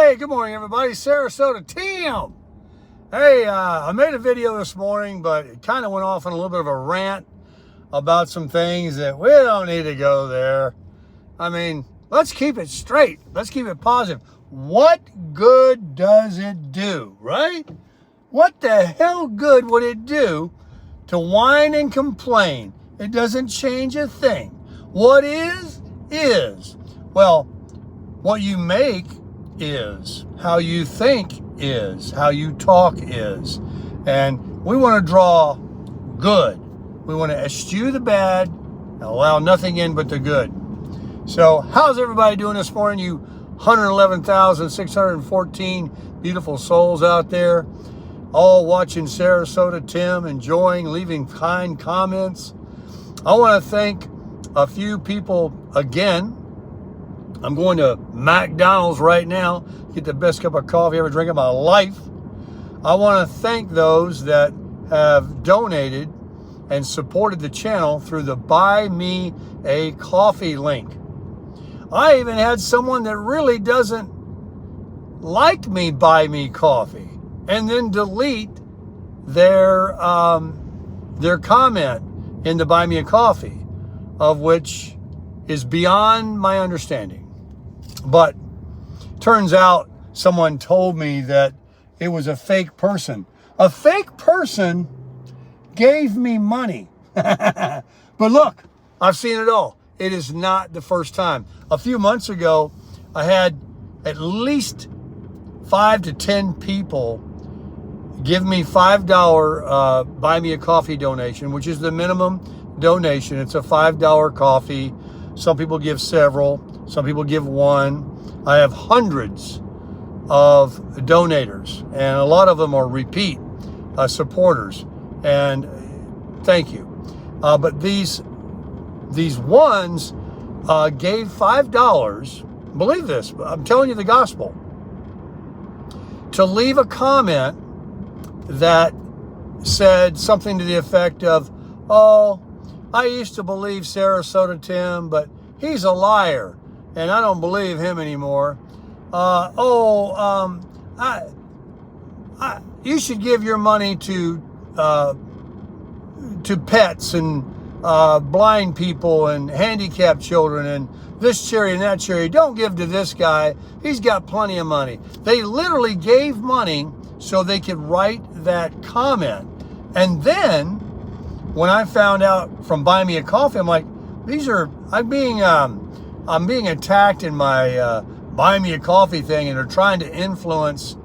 Hey, good morning, everybody. Sarasota, Tim. Hey, I made a video this morning, but it kind of went off on a little bit of a rant about some things that we don't need to go there. I mean, let's keep it straight. Let's keep it positive. What good does it do, right? What the hell good would it do to whine and complain? It doesn't change a thing. What is. Well, what you make is, how you think is, how you talk is. And we want to draw good. We want to eschew the bad and allow nothing in but the good. So how's everybody doing this morning, you 111,614 beautiful souls out there, all watching Sarasota Tim, enjoying, leaving kind comments? I want to thank a few people again. I'm going to McDonald's right now, get the best cup of coffee I ever drank in my life. I want to thank those that have donated and supported the channel through the Buy Me a Coffee link. I even had someone that really doesn't like me buy me coffee and then delete their comment in the Buy Me a Coffee, of which is beyond my understanding. But turns out someone told me that it was a fake person. A fake person gave me money. But look, I've seen it all. It is not the first time. A few months ago, I had at least 5 to 10 people give me $5 Buy Me a Coffee donation, which is the minimum donation. It's a $5 coffee. Some people give several. Some people give one. I have hundreds of donators, and a lot of them are repeat supporters. And thank you. But these ones gave $5. Believe this, I'm telling you the gospel. To leave a comment that said something to the effect of, "Oh, I used to believe Sarasota Tim, but he's a liar, and I don't believe him anymore. You should give your money to pets and blind people and handicapped children and this charity and that charity. Don't give to this guy. He's got plenty of money." They literally gave money so they could write that comment. And then when I found out from Buy Me a Coffee, I'm like, I'm being attacked in my Buy Me a Coffee thing, and they're trying to influence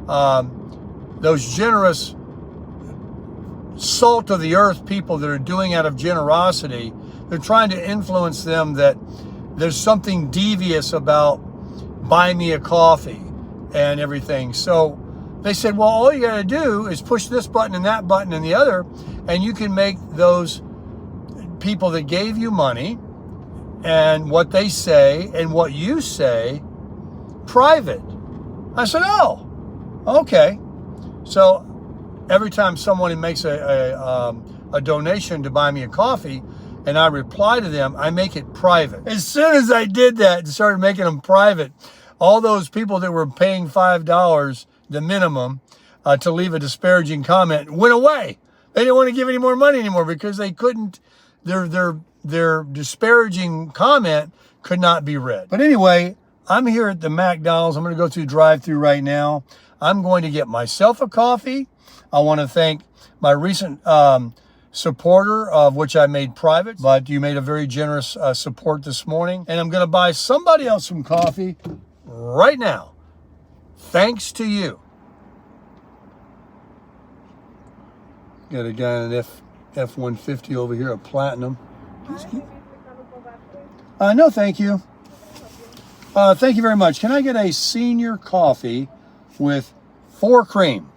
those generous, salt of the earth people that are doing out of generosity. They're trying to influence them that there's something devious about Buy Me a Coffee and everything. So they said, well, all you got to do is push this button and that button and the other, and you can make those people that gave you money and what they say and what you say private. I said, oh, okay. So every time someone makes a donation to Buy Me a Coffee and I reply to them, I make it private. As soon as I did that and started making them private, all those people that were paying $5, the minimum, to leave a disparaging comment went away. They didn't want to give any more money anymore because they couldn't, their disparaging comment could not be read. But anyway, I'm here at the McDonald's. I'm going to go through drive-through right now. I'm going to get myself a coffee. I want to thank my recent supporter, of which I made private, but you made a very generous support this morning. And I'm going to buy somebody else some coffee right now, thanks to you. Got a guy in an F-150 over here, a platinum. No, thank you. Thank you very much. Can I get a senior coffee with 4 cream?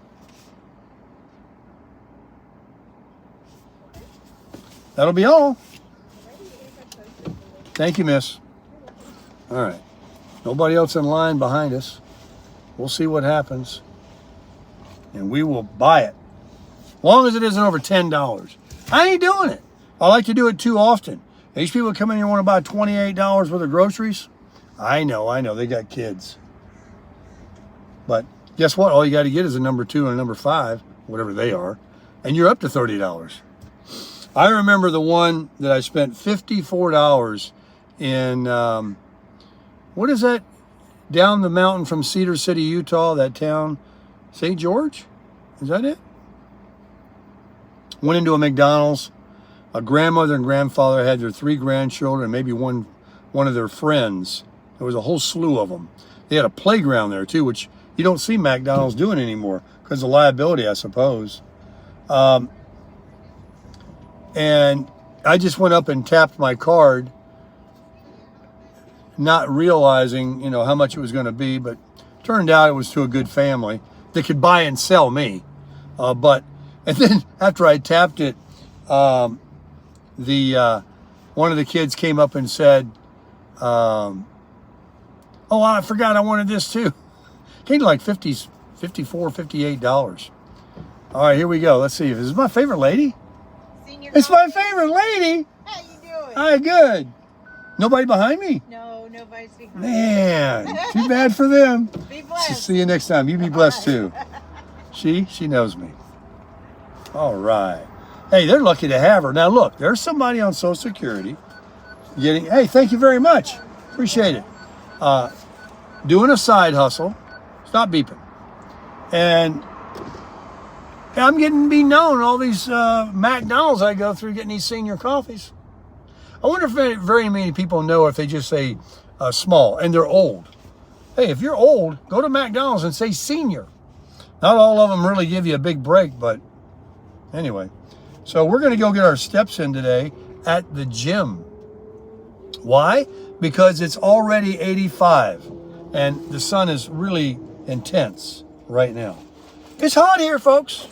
That'll be all. Thank you, miss. All right. Nobody else in line behind us. We'll see what happens. And we will buy it. As long as it isn't over $10. I ain't doing it. I like to do it too often. These people come in here and want to buy $28 worth of groceries. I know. They got kids. But guess what? All you got to get is a number 2 and a number 5, whatever they are, and you're up to $30. I remember the one that I spent $54 in, what is that? Down the mountain from Cedar City, Utah, that town, St. George? Is that it? Went into a McDonald's. A grandmother and grandfather had their 3 grandchildren and maybe one of their friends. There was a whole slew of them. They had a playground there too, which you don't see McDonald's doing anymore because of liability, I suppose. And I just went up and tapped my card, not realizing, how much it was going to be, but turned out it was to a good family that could buy and sell me. And then after I tapped it, one of the kids came up and said, oh, I forgot I wanted this too. Came to like $54, $58. All right, here we go. Let's see. Is this my favorite lady? It's my favorite lady. How you doing? Hi, good. Nobody behind me? No, nobody's behind. Man, too bad for them. Be blessed. See you next time. You be blessed too. She knows me. All right. Hey, they're lucky to have her. Now look, there's somebody on Social Security hey, thank you very much. Appreciate it. Doing a side hustle. Stop beeping. And I'm getting to be known all these McDonald's I go through getting these senior coffees. I wonder if very many people know if they just say small and they're old. Hey, if you're old, go to McDonald's and say senior. Not all of them really give you a big break, but anyway. So we're going to go get our steps in today at the gym. Why? Because it's already 85 and the sun is really intense right now. It's hot here, folks.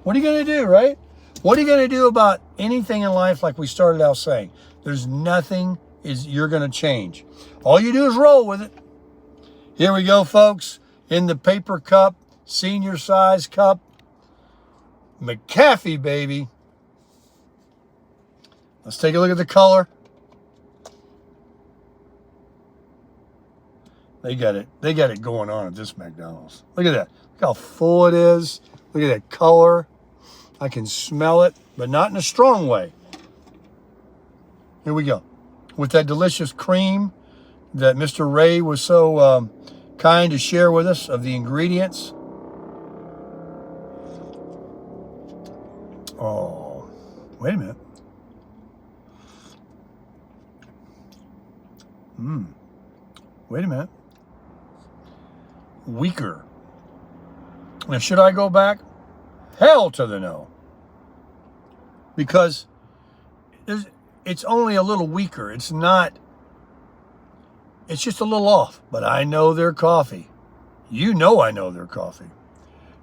What are you going to do, right? What are you going to do about anything in life like we started out saying? There's nothing you're going to change. All you do is roll with it. Here we go, folks. In the paper cup, senior size cup. McAfee, baby. Let's take a look at the color. They got it going on at this McDonald's. Look at that. Look how full it is. Look at that color. I can smell it, but not in a strong way. Here we go. With that delicious cream that Mr. Ray was so kind to share with us of the ingredients. Oh, wait a minute. Wait a minute. Weaker. Now, should I go back? Hell to the no. Because it's only a little weaker. It's just a little off. But I know their coffee. You know I know their coffee.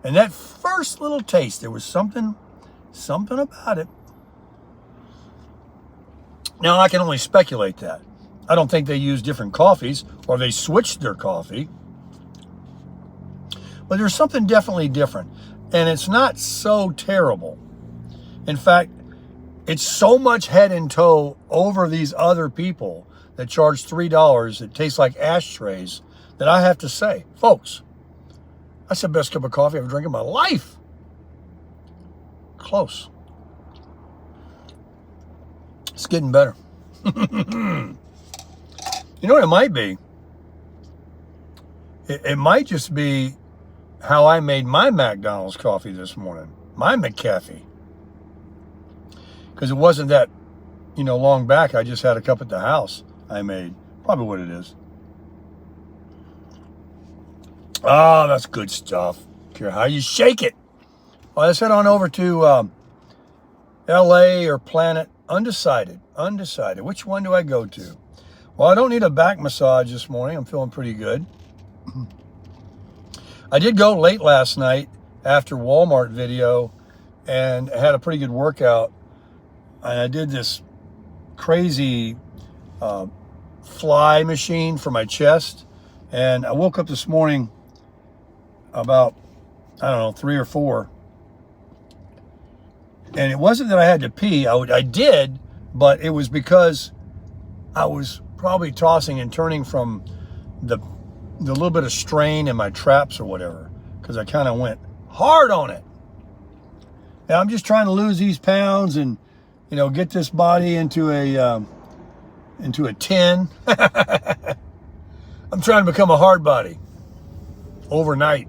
And that first little taste, there was something about it. Now, I can only speculate that. I don't think they use different coffees or they switched their coffee. But there's something definitely different. And it's not so terrible. In fact, it's so much head and toe over these other people that charge $3 that tastes like ashtrays that I have to say, folks, that's the best cup of coffee I've drank in my life. Close. It's getting better. You know what it might be? It might just be how I made my McDonald's coffee this morning. My McAfee. Because it wasn't that, long back. I just had a cup at the house I made. Probably what it is. Oh, that's good stuff. Care how you shake it. Well, let's head on over to LA or Planet. Undecided. Which one do I go to? Well, I don't need a back massage this morning. I'm feeling pretty good. I did go late last night after Walmart video and had a pretty good workout. And I did this crazy fly machine for my chest. And I woke up this morning about, 3 or 4. And it wasn't that I had to pee. I did, but it was because I was probably tossing and turning from the the little bit of strain in my traps or whatever, because I kind of went hard on it. Now I'm just trying to lose these pounds and, you know, get this body into a 10. I'm trying to become a hard body overnight.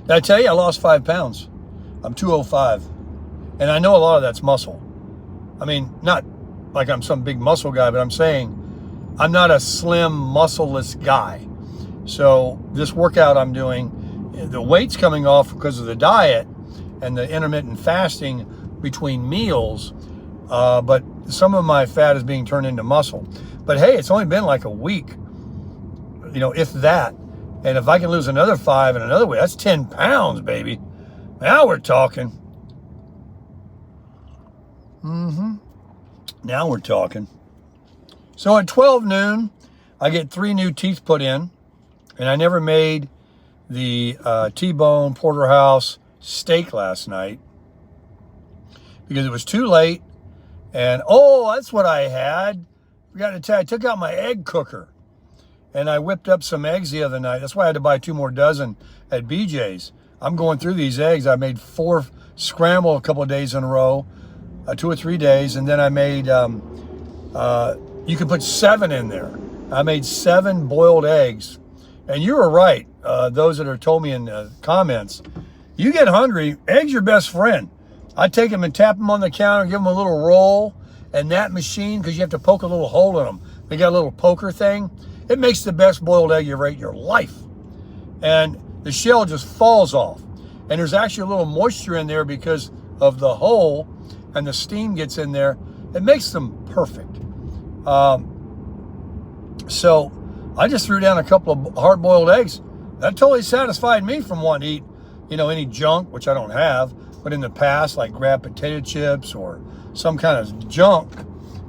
Did I tell you I lost 5 pounds? I'm 205. And I know a lot of that's muscle. I mean, not like I'm some big muscle guy, but I'm saying I'm not a slim, muscleless guy. So this workout I'm doing, the weight's coming off because of the diet and the intermittent fasting between meals, but some of my fat is being turned into muscle. But hey, it's only been like a week, you know, if that. And if I can lose another 5 in another way, that's 10 pounds, baby. Now we're talking. Now we're talking. So at 12 noon, I get 3 new teeth put in, and I never made the T-bone porterhouse steak last night because it was too late. And oh, that's what I had. Forgot to tell you, I took out my egg cooker and I whipped up some eggs the other night. That's why I had to buy 2 more dozen at BJ's. I'm going through these eggs. I made 4 scramble a couple of days in a row, 2 or 3 days, and then I made you can put 7 in there. I made 7 boiled eggs. And you were right, those that have told me in the comments, you get hungry, eggs your best friend. I take them and tap them on the counter, give them a little roll, and that machine, because you have to poke a little hole in them, they got a little poker thing, it makes the best boiled egg you ever ate in your life. And the shell just falls off. And there's actually a little moisture in there because of the hole, and the steam gets in there. It makes them perfect. So I just threw down a couple of hard-boiled eggs. That totally satisfied me from wanting to eat, you know, any junk, which I don't have, but in the past, like grab potato chips or some kind of junk.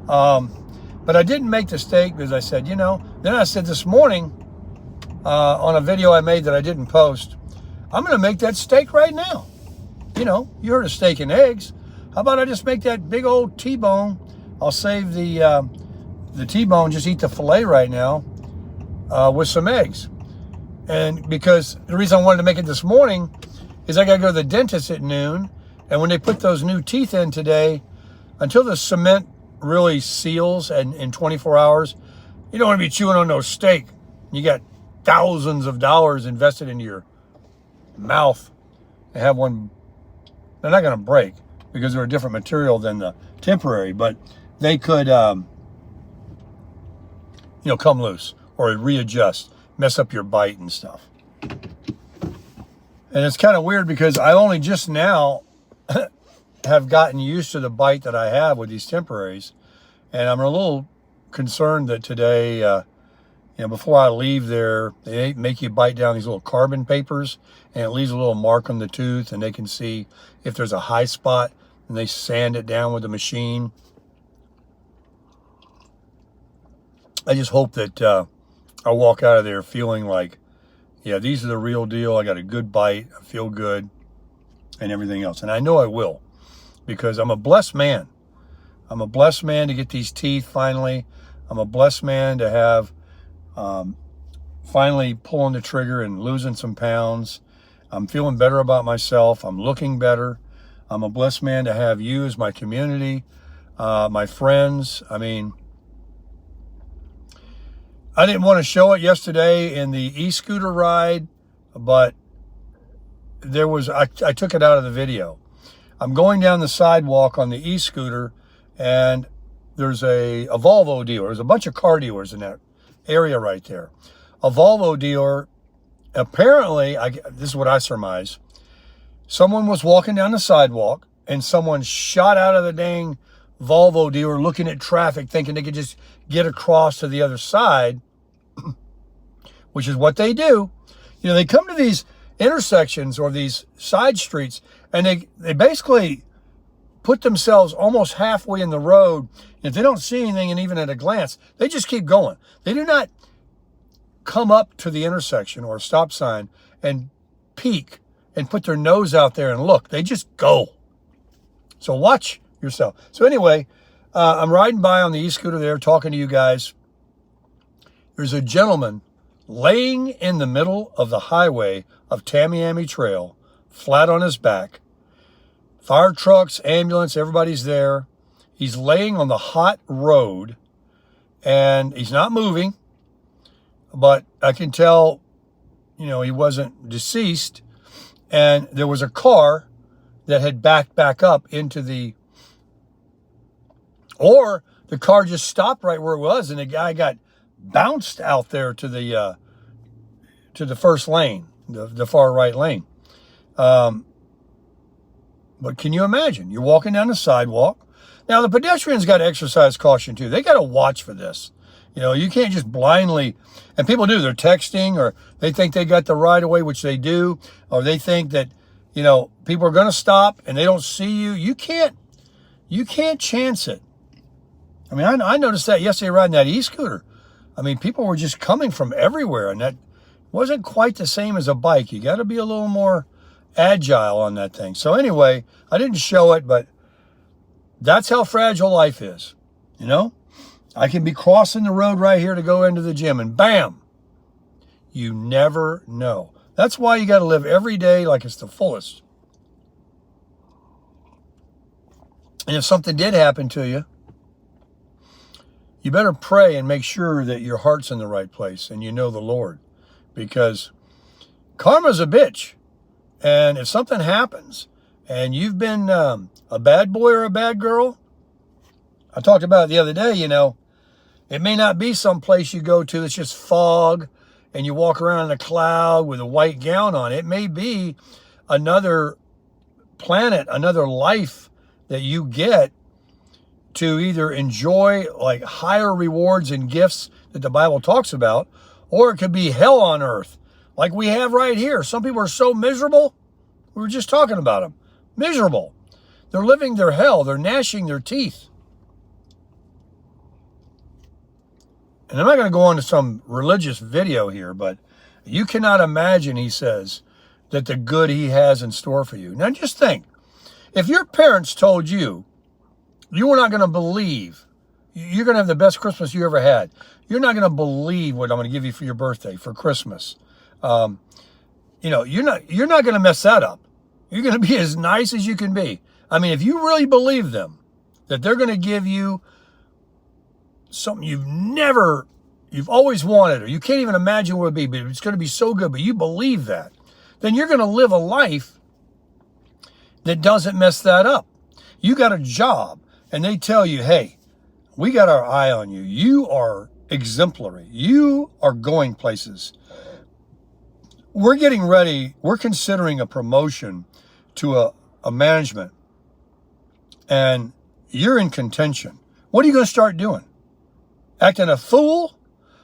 But I didn't make the steak because I said, you know, then I said this morning on a video I made that I didn't post, I'm going to make that steak right now. You know, you heard of steak and eggs. How about I just make that big old T-bone? I'll save the T-bone, just eat the filet right now with some eggs. And because the reason I wanted to make it this morning is I got to go to the dentist at noon. And when they put those new teeth in today, until the cement really seals and in 24 hours, you don't want to be chewing on no steak. You got thousands of dollars invested into your mouth and have one. They're not going to break because they're a different material than the temporary, but they could, you know, come loose or readjust, mess up your bite and stuff. And it's kind of weird because I only just now have gotten used to the bite that I have with these temporaries. And I'm a little concerned that today, you know, before I leave there, they make you bite down these little carbon papers and it leaves a little mark on the tooth and they can see if there's a high spot and they sand it down with the machine. I just hope that I walk out of there feeling like, yeah, these are the real deal. I got a good bite. I feel good and everything else. And I know I will because I'm a blessed man. I'm a blessed man to get these teeth finally. I'm a blessed man to have finally pulling the trigger and losing some pounds. I'm feeling better about myself. I'm looking better. I'm a blessed man to have you as my community, my friends. I mean, I didn't want to show it yesterday in the e-scooter ride, but there was, I took it out of the video. I'm going down the sidewalk on the e-scooter and there's a Volvo dealer. There's a bunch of car dealers in that area right there. A Volvo dealer, apparently, this is what I surmise, someone was walking down the sidewalk and someone shot out of the dang Volvo dealer looking at traffic thinking they could just get across to the other side, which is what they do. You know, they come to these intersections or these side streets and they basically put themselves almost halfway in the road. If they don't see anything, and even at a glance, they just keep going. They do not come up to the intersection or a stop sign and peek and put their nose out there and look. They just go. So watch yourself. So anyway, I'm riding by on the e-scooter there talking to you guys. There's a gentleman laying in the middle of the highway of Tamiami Trail, flat on his back. Fire trucks, ambulance, everybody's there. He's laying on the hot road, and he's not moving, but I can tell, he wasn't deceased. And there was a car that had backed back up or the car just stopped right where it was, and the guy got bounced out there to the first lane, the far right lane. But can you imagine? You're walking down the sidewalk. Now, the pedestrians got to exercise caution too. They got to watch for this. You can't just blindly, and people do, they're texting, or they think they got the right of way, which they do, or they think that, people are going to stop and they don't see you. You can't chance it. I mean, I noticed that yesterday riding that e-scooter. I mean, people were just coming from everywhere, and that wasn't quite the same as a bike. You got to be a little more agile on that thing. So anyway, I didn't show it, but that's how fragile life is. I can be crossing the road right here to go into the gym, and bam, you never know. That's why you got to live every day like it's the fullest. And if something did happen to you, you better pray and make sure that your heart's in the right place and you know the Lord, because karma's a bitch. And if something happens and you've been a bad boy or a bad girl, I talked about it the other day, it may not be some place you go to that's just fog and you walk around in a cloud with a white gown on. It may be another planet, another life that you get to either enjoy like higher rewards and gifts that the Bible talks about, or it could be hell on earth like we have right here. Some people are so miserable. We were just talking about them. Miserable. They're living their hell. They're gnashing their teeth. And I'm not going to go on to some religious video here, but you cannot imagine, he says, that the good he has in store for you. Now just think, if your parents told you were not going to believe, you're going to have the best Christmas you ever had, you're not going to believe what I'm going to give you for your birthday, for Christmas. You're not going to mess that up. You're going to be as nice as you can be. I mean, if you really believe them, that they're going to give you something you've always wanted, or you can't even imagine what it would be, but it's going to be so good, but you believe that, then you're going to live a life that doesn't mess that up. You got a job and they tell you, hey, we got our eye on you. You are exemplary. You are going places. We're getting ready. We're considering a promotion to a management, and you're in contention. What are you going to start doing? Acting a fool?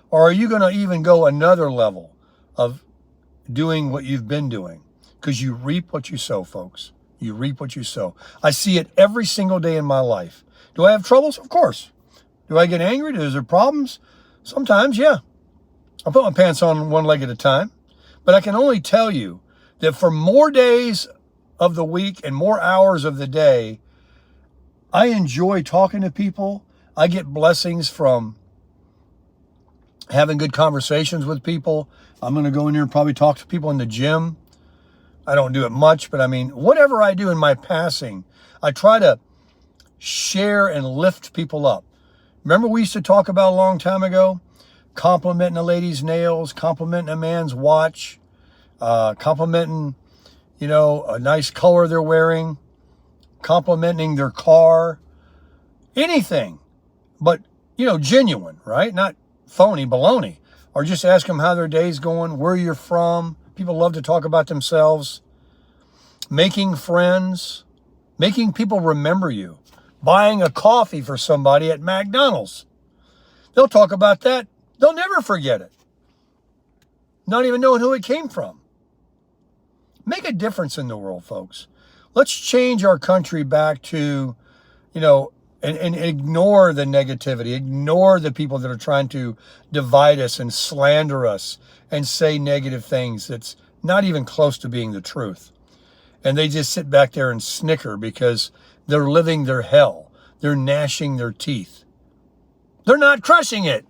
Or are you going to even go another level of doing what you've been doing? Because you reap what you sow, folks. You reap what you sow. I see it every single day in my life. Do I have troubles? Of course. Do I get angry? Is there problems? Sometimes, yeah. I put my pants on one leg at a time. But I can only tell you that for more days of the week and more hours of the day, I enjoy talking to people. I get blessings from having good conversations with people. I'm going to go in there and probably talk to people in the gym. I don't do it much, but I mean, whatever I do in my passing, I try to share and lift people up. Remember we used to talk about a long time ago? Complimenting a lady's nails, complimenting a man's watch, complimenting, a nice color they're wearing, complimenting their car, anything, but, genuine, right? Not phony baloney, or just ask them how their day's going, where you're from. People love to talk about themselves, making friends, making people remember you, buying a coffee for somebody at McDonald's. They'll talk about that. They'll never forget it. Not even knowing who it came from. Make a difference in the world, folks. Let's change our country back to, and ignore the negativity, ignore the people that are trying to divide us and slander us and say negative things that's not even close to being the truth. And they just sit back there and snicker because they're living their hell. They're gnashing their teeth. They're not crushing it.